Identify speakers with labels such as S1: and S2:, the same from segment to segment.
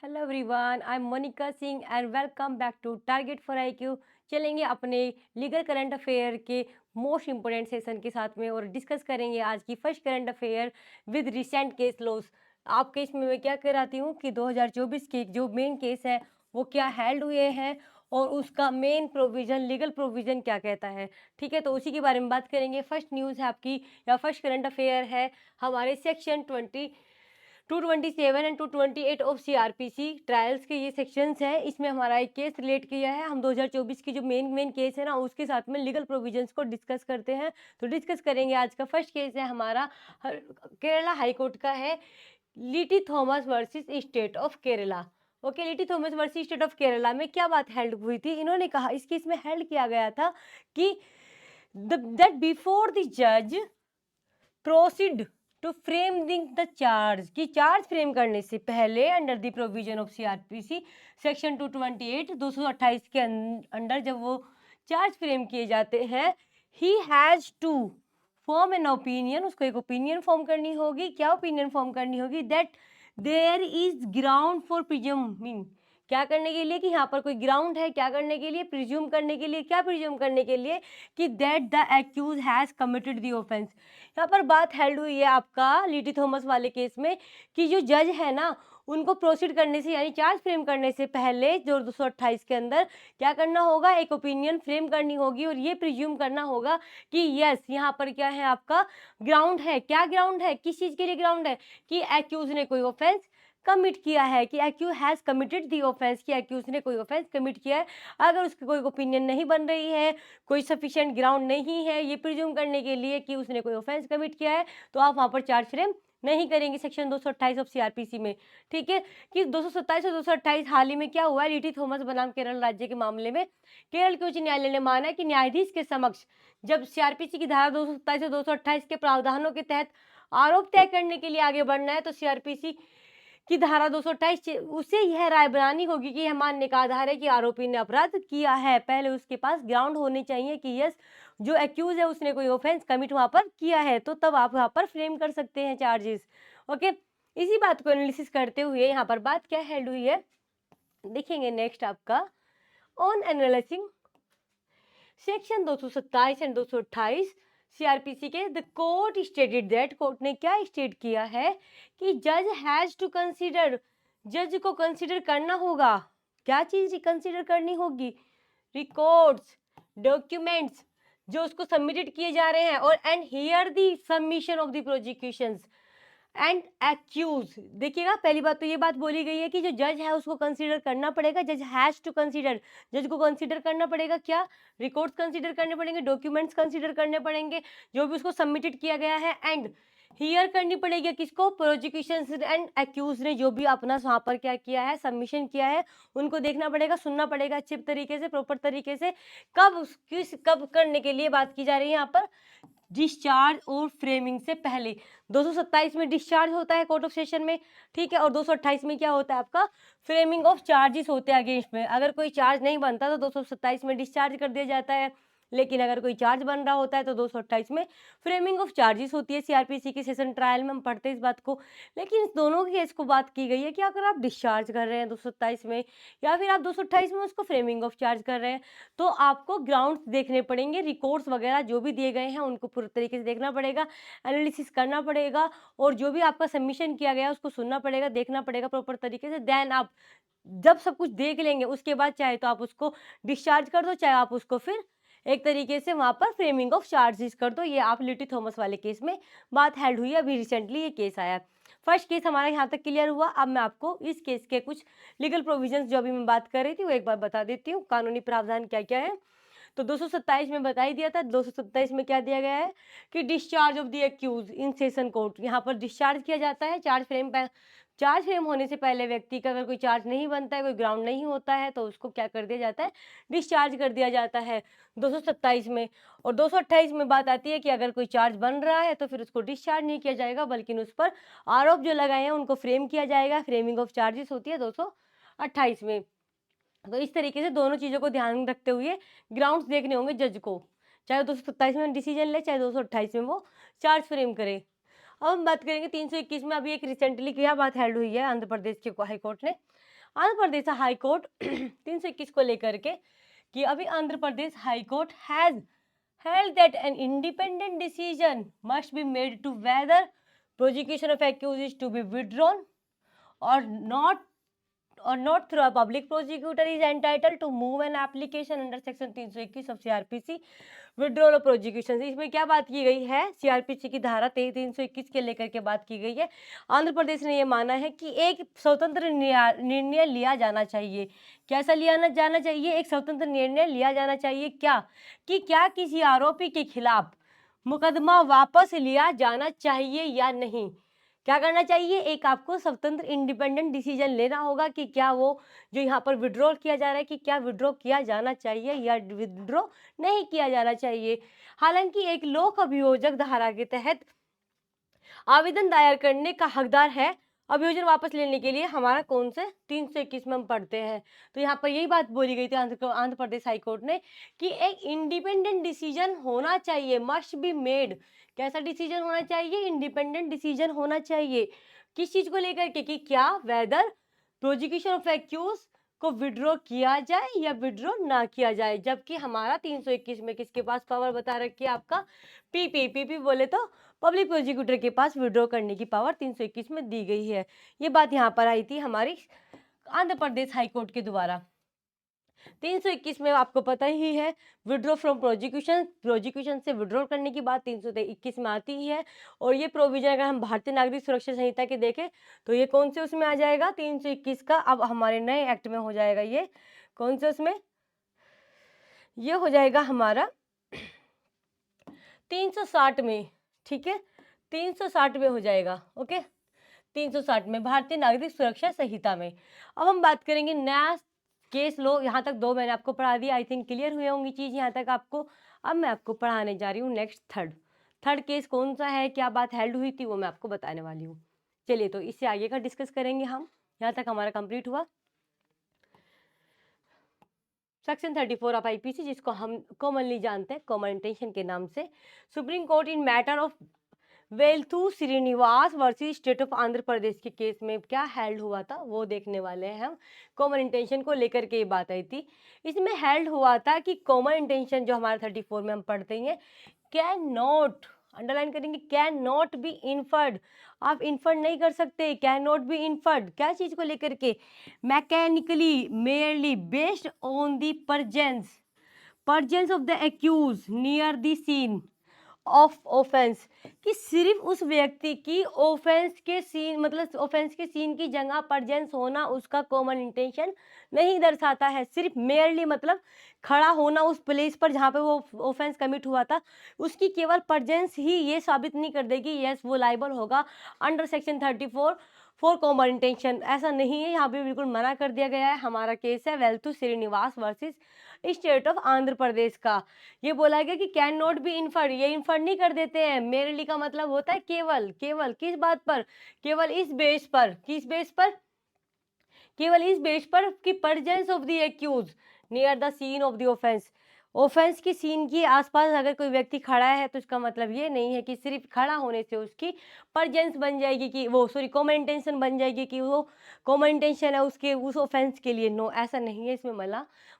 S1: Hello everyone, I am Monika Singh and welcome back to target for IQ. चलेंगे अपने legal current affair के most important session के साथ में और डिस्कस करेंगे आज की first current affair with recent case laws. आपके इसमें मैं क्या कराती हूँ कि 2024 के जो मेन केस है वो क्या हेल्ड हुए हैं और उसका मेन प्रोविज़न लीगल प्रोविज़न क्या कहता है। ठीक है, तो उसी के बारे में बात करेंगे। फर्स्ट न्यूज़ है आपकी या फर्स्ट करंट अफेयर है हमारे section 227 and 228 of CrPC trials के ये सेक्शंस हैं। इसमें हमारा एक केस रिलेट किया है। हम 2024 की जो मेन केस है ना उसके साथ में लीगल प्रोविजंस को डिस्कस करते हैं। तो डिस्कस करेंगे। आज का फर्स्ट केस है हमारा केरला हाई कोर्ट का है, Lity Thomas versus state of Kerala. Okay, Lity Thomas versus state of Kerala में क्या बात हेल्ड हुई थी? इन्होंने कहा इस केस में हेल्ड किया गया था कि दैट बिफोर द जज proceed to frame the charge, कि चार्ज फ्रेम करने से पहले under the provision of CrPC section 228 228 के अंडर जब वो चार्ज फ्रेम किए जाते हैं, he has to form an opinion, उसको एक ओपिनियन फॉर्म करनी होगी। क्या ओपिनियन फॉर्म करनी होगी? That there is ground for presuming, क्या करने के लिए कि यहाँ पर कोई ग्राउंड है, क्या करने के लिए? प्रिज्यूम करने के लिए। क्या प्रिज्यूम करने के लिए? कि that the accuse has committed the offence. यहाँ पर बात हेल्ड हुई है आपका लिटी थॉमस वाले केस में कि जो जज है ना उनको प्रोसीड करने से यानी चार्ज फ्रेम करने से पहले जो 228 के अंदर क्या करना होगा? एक ओपिनियन फ्रेम करनी होगी और ये प्रिज्यूम करना होगा कि यस यहाँ पर क्या है आपका ग्राउंड है। क्या ग्राउंड है? किस चीज़ के लिए ग्राउंड है? कि एक्यूज ने कोई ऑफेंस कमिट किया है, कि accuse has committed the offence, कि एक्यूज ने कोई ऑफेंस कमिट किया है। अगर उसकी कोई ओपिनियन नहीं बन रही है, कोई सफिशिएंट ग्राउंड नहीं है ये प्रिज्यूम करने के लिए कि उसने कोई ऑफेंस कमिट किया है, तो आप वहाँ पर चार्ज फ्रेम नहीं करेंगे सेक्शन 228 ऑफ सीआरपीसी में। ठीक है, कि 227 और 228 हाल ही में क्या हुआ है लिटी थॉमस बनाम केरल राज्य के मामले में केरल के उच्च न्यायालय ने माना कि न्यायाधीश के समक्ष जब सीआरपीसी की धारा 227 और 228 के प्रावधानों के तहत आरोप तय करने के लिए आगे बढ़ना है तो सीआरपीसी की धारा 228 उसे यह राय बनानी होगी कि यह मानने का आधार है कि आरोपी ने अपराध किया है। पहले उसके पास ग्राउंड होने चाहिए कि यस जो एक्यूज है उसने कोई ऑफेंस कमिट वहां पर किया है, तो तब आप वहां पर फ्रेम कर सकते हैं चार्जेस। ओके, इसी बात को एनालिसिस करते हुए यहाँ पर बात क्या हेल्ड हुई है देखेंगे नेक्स्ट आपका on analysing section 227 and 228 CrPC के the court stated that, court ने क्या स्टेट किया है कि जज हैज टू कंसीडर, जज को कंसीडर करना होगा। क्या चीज कंसीडर करनी होगी? रिकॉर्ड्स, डॉक्यूमेंट्स जो उसको सबमिटेड किए जा रहे हैं और and hear the submission of the prosecutions and accuse. देखिएगा पहली बात तो ये बात बोली गई है कि जो जज है उसको कंसीडर करना पड़ेगा, जज हैज टू कंसीडर, जज को कंसीडर करना पड़ेगा। क्या? रिकॉर्ड्स कंसीडर करने पड़ेंगे, डॉक्यूमेंट्स कंसीडर करने पड़ेंगे जो भी उसको सबमिटेड किया गया है, एंड हियर करनी पड़ेगी किसको? प्रोसिक्यूशन एंड एक्यूज ने जो भी अपना वहाँ पर क्या किया है सबमिशन किया है उनको देखना पड़ेगा, सुनना पड़ेगा अच्छे तरीके से, प्रॉपर तरीके से। कब करने के लिए बात की जा रही है यहाँ पर? डिस्चार्ज और फ्रेमिंग से पहले। 227 में डिस्चार्ज होता है कोर्ट ऑफ सेशन में, ठीक है, और 228 में क्या होता है आपका? फ्रेमिंग ऑफ चार्जेस होते हैं अगेंस्ट में। अगर कोई चार्ज नहीं बनता तो 227 में डिस्चार्ज कर दिया जाता है, लेकिन अगर कोई चार्ज बन रहा होता है तो 228 में फ्रेमिंग ऑफ चार्जेस होती है। सीआरपीसी की सेशन ट्रायल में हम पढ़ते हैं इस बात को। लेकिन इस दोनों केस को बात की गई है कि अगर आप डिस्चार्ज कर रहे हैं 227 में या फिर आप 228 में उसको फ्रेमिंग ऑफ चार्ज कर रहे हैं तो आपको ग्राउंड्स देखने पड़ेंगे, रिकॉर्ड्स वगैरह जो भी दिए गए हैं उनको पूरे तरीके से देखना पड़ेगा, एनालिसिस करना पड़ेगा और जो भी आपका सबमिशन किया गया है उसको सुनना पड़ेगा, देखना पड़ेगा प्रॉपर तरीके से। देन आप जब सब कुछ देख लेंगे उसके बाद चाहे तो आप उसको डिस्चार्ज कर दो, चाहे आप उसको फिर एक तरीके से वहाँ पर फ्रेमिंग ऑफ चार्जेस कर दो। ये आप लिटी थॉमस वाले केस में बात हेल्ड हुई है, अभी रिसेंटली ये केस आया। फर्स्ट केस हमारा यहाँ तक क्लियर हुआ। अब मैं आपको इस केस के कुछ लीगल प्रोविजंस जो अभी मैं बात कर रही थी वो एक बार बता देती हूँ, कानूनी प्रावधान क्या क्या है। तो 227 में बता ही दिया था। 227 में क्या दिया गया है कि discharge of the accuse in session court, यहाँ पर डिस्चार्ज किया जाता है। चार्ज फ्रेम होने से पहले व्यक्ति का अगर कोई चार्ज नहीं बनता है, कोई ग्राउंड नहीं होता है तो उसको क्या कर दिया जाता है? डिस्चार्ज कर दिया जाता है 227 में। और 228 में बात आती है कि अगर कोई चार्ज बन रहा है तो फिर उसको डिस्चार्ज नहीं किया जाएगा बल्कि उस पर आरोप जो लगाए हैं उनको फ्रेम किया जाएगा। फ्रेमिंग ऑफ चार्जेस होती है 228 में। तो इस तरीके से दोनों चीज़ों को ध्यान रखते हुए ग्राउंड्स देखने होंगे जज को, चाहे 227 में डिसीजन ले चाहे 228 में वो चार्ज फ्रेम करे। अब हम बात करेंगे 321 में अभी एक रिसेंटली क्या बात हेल्ड हुई है आंध्र प्रदेश के हाई कोर्ट ने। आंध्र प्रदेश हाई कोर्ट 321 को लेकर के कि अभी Andhra Pradesh high court has held that an independent decision must be made to whether prosecution of accused is to be withdrawn or not through a public prosecutor is entitled to move an application under section 321 of CRPC withdrawal of prosecution। इसमें क्या बात की गई है, CRPC की धारा 321 के लेकर के बात की गई है। आंध्र प्रदेश ने ये माना है कि एक स्वतंत्र निर्णय लिया जाना चाहिए। कैसा लिया जाना चाहिए? एक स्वतंत्र निर्णय लिया जाना चाहिए क्या किसी आरोपी के खिलाफ मुकदमा वापस लिया जाना चाहिए या नहीं। क्या करना चाहिए? एक आपको स्वतंत्र इंडिपेंडेंट डिसीजन लेना होगा कि क्या वो जो यहाँ पर विड्रॉ किया जा रहा है कि क्या विड्रॉ किया जाना चाहिए या विड्रॉ नहीं किया जाना चाहिए। हालांकि एक लोक अभियोजक धारा के तहत आवेदन दायर करने का हकदार है। अभियोजन वापस लेने के लिए हमारा कौन से 321 में हम पढ़ते हैं। तो यहाँ पर यही बात बोली गई थी आंध्र प्रदेश हाई कोर्ट ने कि एक इंडिपेंडेंट डिसीजन होना चाहिए, मस्ट बी मेड। कैसा डिसीजन होना चाहिए? इंडिपेंडेंट डिसीजन होना चाहिए। किस चीज को लेकर के कि क्या वेदर प्रोसिक्यूशन ऑफ एक्यूज को विड्रॉ किया जाए या विड्रॉ ना किया जाए। जबकि हमारा 321 में किसके पास पावर बता रखी है? आपका पीपी बोले तो पब्लिक प्रोसिक्यूटर के पास विड्रॉ करने की पावर 321 में दी गई है। ये बात यहाँ पर आई थी हमारी आंध्र प्रदेश हाई कोर्ट के द्वारा। 321 में आपको पता ही है विड्रॉ फ्रॉम प्रोसिक्यूशन से विड्रॉ करने की बात 321 में आती ही है। और ये प्रोविजन अगर हम भारतीय नागरिक सुरक्षा संहिता के देखें तो ये कौन से उसमें आ जाएगा? 321 का अब हमारे नए एक्ट में हो जाएगा। ये कौन से उसमें? ये हो जाएगा हमारा 360 में। ठीक है, 360 में हो जाएगा। ओके, 360 में भारतीय नागरिक सुरक्षा संहिता में। अब हम बात करेंगे नया केस लो। यहाँ तक 2 मैंने आपको पढ़ा दिया, आई थिंक क्लियर हुए होंगी चीज यहाँ तक आपको। अब मैं आपको पढ़ाने जा रही हूँ नेक्स्ट थर्ड केस कौन सा है, क्या बात हेल्ड हुई थी वो मैं आपको बताने वाली हूँ। चलिए तो इससे आगे का डिस्कस करेंगे हम। यहाँ तक हमारा कंप्लीट हुआ सेक्शन 34 ऑफ आईपीसी, जिसको हम कॉमनली जानते हैं कॉमन इंटेंशन के नाम से। Supreme court in matter of Velthu Srinivas versus state of Andhra Pradesh के केस में क्या हेल्ड हुआ था वो देखने वाले हैं हम। कॉमन इंटेंशन को लेकर के ये बात आई थी। इसमें हेल्ड हुआ था कि कॉमन इंटेंशन जो हमारा 34 में हम पढ़ते हैं कैन नॉट, अंडरलाइन करेंगे, कैन नॉट बी इन्फर्ड। आप इन्फर्ड नहीं कर सकते, कैन नॉट बी इन्फर्ड। क्या चीज को लेकर के? Mechanically merely based on the presence of the accused near the scene of offence, कि सिर्फ उस व्यक्ति की ऑफेंस के सीन मतलब ऑफेंस के सीन की जगह परजेंस होना उसका कॉमन इंटेंशन नहीं दर्शाता है। सिर्फ मेयरली मतलब खड़ा होना उस प्लेस पर जहाँ पे वो ऑफेंस कमिट हुआ था, उसकी केवल परजेंस ही ये साबित नहीं कर देगी यस वो लाइबल होगा under section 34 for common intention. ऐसा नहीं है, यहाँ पे बिल्कुल मना कर दिया गया है। हमारा केस है Velthu Srinivas versus state of Andhra Pradesh का। ये बोला गया कि कैन नॉट बी इन्फर्ड, ये इन्फर्ड नहीं कर देते हैं। मेयरली का मतलब होता है केवल किस बात पर? केवल इस बेस पर, किस बेस पर? केवल इस बेस पर कि presence of the accused near the scene of the offence की सीन के आसपास अगर कोई व्यक्ति खड़ा है तो इसका मतलब ये नहीं है कि सिर्फ खड़ा होने से उसकी परजेंस बन जाएगी कि वो कॉमन इंटेंशन बन जाएगी कि वो कॉमन इंटेंशन है उसके उस ऑफेंस के लिए। नो, ऐसा नहीं है। इसमें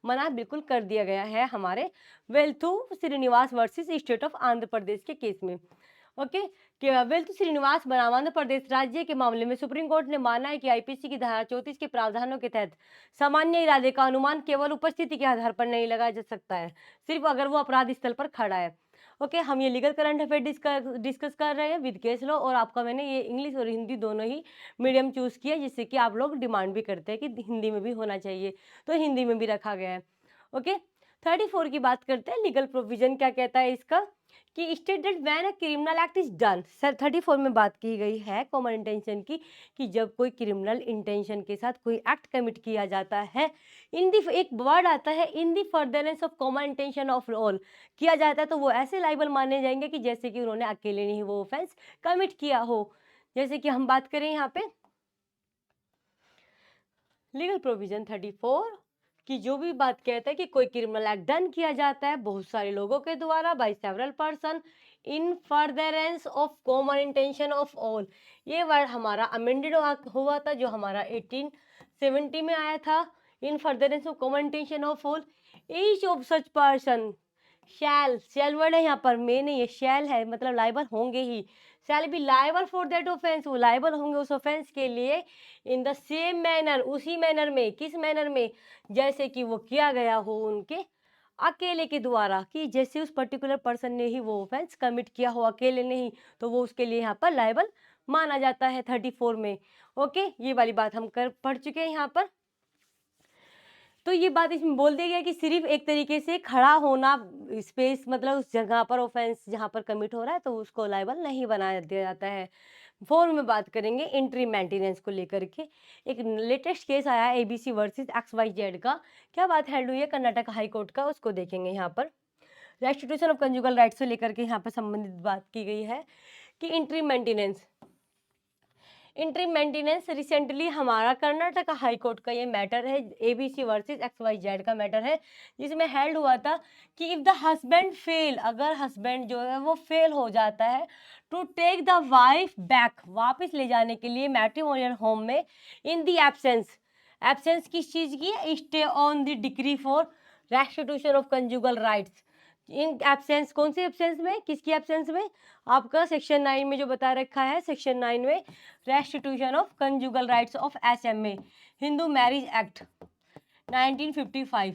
S1: मना बिल्कुल कर दिया गया है हमारे Velthu Srinivas versus state of Andhra Pradesh के केस में। ओके, वेल्थू श्रीनिवास बनाम आंध्र प्रदेश राज्य के मामले में सुप्रीम कोर्ट ने माना है कि आईपीसी की धारा 34 के प्रावधानों के तहत सामान्य इरादे का अनुमान केवल उपस्थिति के आधार पर नहीं लगाया जा सकता है, सिर्फ अगर वो अपराध स्थल पर खड़ा है। ओके, हम ये लीगल करंट अफेयर डिस्कस कर रहे हैं विद केस लॉ, और आपका मैंने ये इंग्लिश और हिंदी दोनों ही मीडियम चूज किया, जिससे कि आप लोग डिमांड भी करते हैं कि हिंदी में भी होना चाहिए, तो हिंदी में भी रखा गया है। ओके, 34 की बात करते हैं। लीगल प्रोविजन क्या कहता है इसका कि state that when a criminal act is done. Sir 34 में बात की गई है कॉमन इंटेंशन की कि जब कोई क्रिमिनल इंटेंशन के साथ कोई एक्ट कमिट किया जाता है, इन दी एक वर्ड आता है in the furtherance of common intention of all किया जाता है, तो वो ऐसे लाइबल माने जाएंगे कि जैसे कि उन्होंने अकेले नहीं वो ऑफेंस कमिट किया हो। जैसे कि हम बात करें यहाँ पे लीगल प्रोविजन 34 कि जो भी बात कहता है कि कोई क्रिमिनल एक्ट डन किया जाता है बहुत सारे लोगों के द्वारा by several person in furtherance of common intention of all, ये वर्ड हमारा अमेंडेड हुआ था जो हमारा 1870 में आया था। इन furtherance of common intention of all, each of such person shall word है यहाँ पर, मे नहीं है, शैल है, मतलब लाइबल होंगे ही, shall be liable for that offence, वो लाइबल होंगे उस ऑफेंस के लिए, इन द सेम मैनर, उसी मैनर में, किस मैनर में, जैसे कि वो किया गया हो उनके अकेले के द्वारा, कि जैसे उस पर्टिकुलर पर्सन ने ही वो ऑफेंस कमिट किया हो, अकेले नहीं, तो वो उसके लिए यहाँ पर लाइबल माना जाता है 34 में। ओके, ये वाली बात हम पढ़ चुके हैं यहाँ पर। तो ये बात इसमें बोल दिया गया कि सिर्फ एक तरीके से खड़ा होना, स्पेस मतलब उस जगह पर ऑफेंस जहाँ पर कमिट हो रहा है तो उसको लायबल नहीं बना दिया जाता है। 4 में बात करेंगे एंट्री मेंटेनेंस को लेकर के। एक लेटेस्ट केस आया है एबीसी वर्सेस XYZ का। क्या बात हैंड हुई है कर्नाटक हाई कोर्ट का, उसको देखेंगे यहाँ पर। रेस्टिट्यूशन ऑफ कंजुगल राइट्स से लेकर के यहाँ पर संबंधित बात की गई है कि एंट्री मेंटेनेंस रिसेंटली हमारा कर्नाटक हाई कोर्ट का ये मैटर है, एबीसी वर्सेस XYZ का मैटर है, जिसमें हेल्ड हुआ था कि इफ द हस्बैंड फेल, अगर हस्बैंड जो है वो फेल हो जाता है to take the wife back, वापस ले जाने के लिए मैट्रिमोनियल होम में, इन द एब्सेंस किस चीज़ की, stay on the decree for restitution of conjugal rights, in absence, कौन सी एब्सेंस में, किसकी एब्सेंस में, आपका सेक्शन 9 में जो बता रखा है, सेक्शन 9 में restitution of conjugal rights of SMA, Hindu marriage act 1955,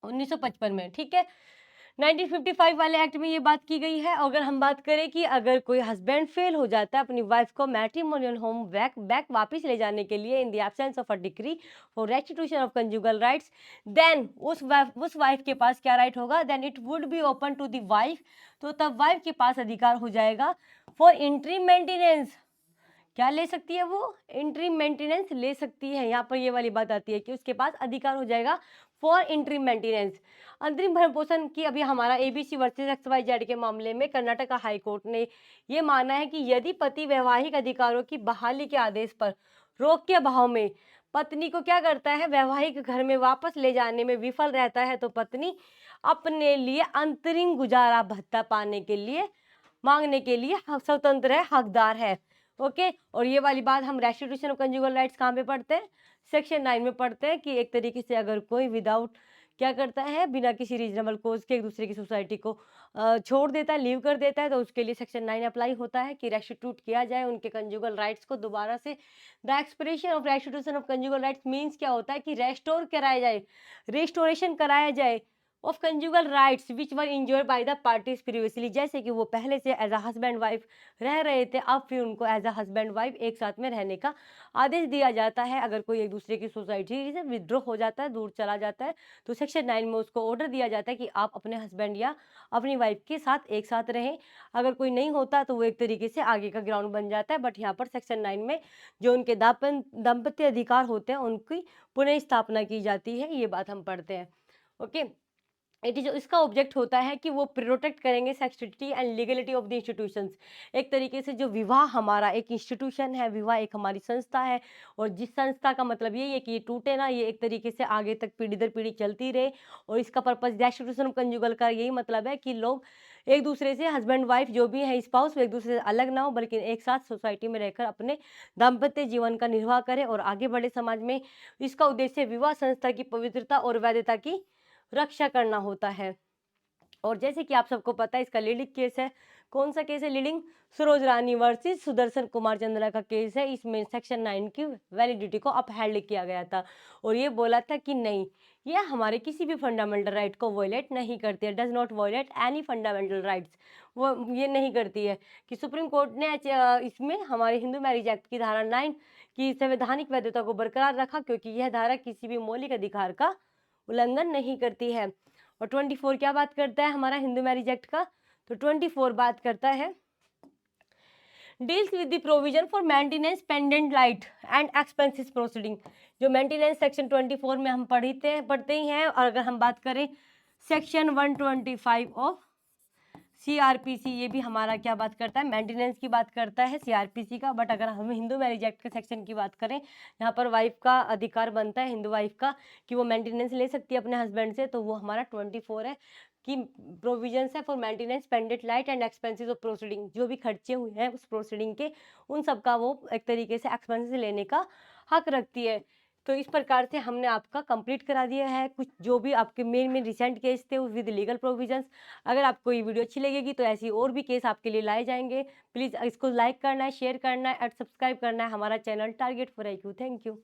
S1: 1955 में, ठीक है। 1955 वाले एक्ट में ये बात की गई है। अगर हम बात करें कि अगर कोई हस्बैंड फेल हो जाता है अपनी वाइफ को मैट्रिमोनियल होम बैक वापस ले जाने के लिए, in the absence of a decree for restitution of conjugal rights, then उस वाइफ के पास क्या राइट होगा, then it would be open to the wife, तो तब वाइफ के पास अधिकार हो जाएगा फॉर इंट्री मेंटेनेंस, क्या ले सकती है वो, इंट्री मेंटेनेंस ले सकती है। यहाँ पर ये वाली बात आती है कि उसके पास अधिकार हो जाएगा फॉर इंट्री मेंटेनेंस, अंतरिम भरण पोषण की। अभी हमारा एबीसी वर्सेस XYZ के मामले में कर्नाटक हाई कोर्ट ने ये माना है कि यदि पति वैवाहिक अधिकारों की बहाली के आदेश पर रोक के अभाव में पत्नी को क्या करता है, वैवाहिक घर में वापस ले जाने में विफल रहता है, तो पत्नी अपने लिए अंतरिम गुजारा भत्ता पाने के लिए, मांगने के लिए स्वतंत्र है, हकदार है। ओके, और ये वाली बात हम रेस्टिट्यूशन ऑफ कंजुगल राइट्स कहाँ पे पढ़ते हैं, सेक्शन 9 में पढ़ते हैं कि एक तरीके से अगर कोई विदाउट क्या करता है, बिना किसी रीजनेबल कोज के एक दूसरे की सोसाइटी को छोड़ देता है, लीव कर देता है, तो उसके लिए सेक्शन 9 अप्लाई होता है कि रेस्टिट्यूट किया जाए उनके कंजुगल राइट्स को दोबारा से। The expression of restitution of conjugal rights means क्या होता है कि रेस्टोर कराया जाए, रेस्टोरेशन कराया जाए of conjugal rights which were enjoyed by the parties previously, जैसे कि वो पहले से एज अ हस्बैंड वाइफ रह रहे थे, अब फिर उनको एज अ हस्बैंड वाइफ एक साथ में रहने का आदेश दिया जाता है। अगर कोई एक दूसरे की सोसाइटी से विद्रोह हो जाता है, दूर चला जाता है, तो सेक्शन 9 में उसको ऑर्डर दिया जाता है कि आप अपने हस्बैंड या अपनी वाइफ के साथ एक साथ रहें। अगर कोई नहीं होता तो वो एक तरीके से आगे का ग्राउंड बन जाता है, बट यहाँ पर सेक्शन 9 में जो उनके दाम्पत्य अधिकार होते हैं उनकी पुनः स्थापना की जाती है, ये बात हम पढ़ते हैं। ओके, इट जो इसका ऑब्जेक्ट होता है कि वो प्रोटेक्ट करेंगे sanctity and legality of the institutions. एक तरीके से जो विवाह हमारा एक इंस्टीट्यूशन है, विवाह एक हमारी संस्था है, और जिस संस्था का मतलब यही है कि ये टूटे ना, ये एक तरीके से आगे तक पीढ़ी दर पीढ़ी चलती रहे, और इसका पर्पज रेस्टिट्यूशन कंजुगल का यही मतलब है कि लोग एक दूसरे से, हस्बैंड वाइफ जो भी है स्पाउस, वो एक दूसरे से अलग ना हो, बल्कि एक साथ सोसाइटी में रहकर अपने दाम्पत्य जीवन का निर्वाह करें और आगे बढ़े समाज में। इसका उद्देश्य विवाह संस्था की पवित्रता और वैधता की रक्षा करना होता है। और जैसे कि आप सबको पता है इसका लीडिंग केस है, कौन सा केस है लीडिंग, सरोज रानी वर्सेस सुदर्शन कुमार चंद्रा का केस है। इसमें सेक्शन 9 की वैलिडिटी को अपहेल्ड किया गया था और ये बोला था कि नहीं, ये हमारे किसी भी फंडामेंटल राइट को वायलेट नहीं करती है, does not violate any fundamental rights, वो ये नहीं करती है। कि सुप्रीम कोर्ट ने इसमें हमारे हिंदू मैरिज एक्ट की धारा 9 की संवैधानिक वैधता को बरकरार रखा, क्योंकि यह धारा किसी भी मौलिक अधिकार का उल्लंघन नहीं करती है। और 24 क्या बात करता है हमारा हिंदू मैरिज एक्ट का, तो 24 बात करता है deals with the provision for maintenance pendant light and expenses proceeding. जो मेंटेनेंस सेक्शन 24 में हम पढ़ते ही हैं। और अगर हम बात करें सेक्शन 125 ऑफ CRPC, ये भी हमारा क्या बात करता है, मेंटेनेंस की बात करता है CRPC का। बट अगर हम हिंदू मैरिज एक्ट के सेक्शन की बात करें, यहाँ पर वाइफ का अधिकार बनता है, हिंदू वाइफ का, कि वो मेंटेनेंस ले सकती है अपने हस्बैंड से, तो वो हमारा 24 है। की प्रोविजंस है for maintenance pendant light and expenses of proceeding, जो भी खर्चे हुए हैं उस प्रोसीडिंग के, उन सब का वो एक तरीके से एक्सपेंसेस लेने का हक रखती है। तो इस प्रकार से हमने आपका कंप्लीट करा दिया है कुछ जो भी आपके मेन रिसेंट केस थे विद लीगल प्रोविजंस। अगर आपको ये वीडियो अच्छी लगेगी तो ऐसी और भी केस आपके लिए लाए जाएंगे। प्लीज़ इसको लाइक करना है, शेयर करना है और सब्सक्राइब करना है हमारा channel target for IQ। Thank you.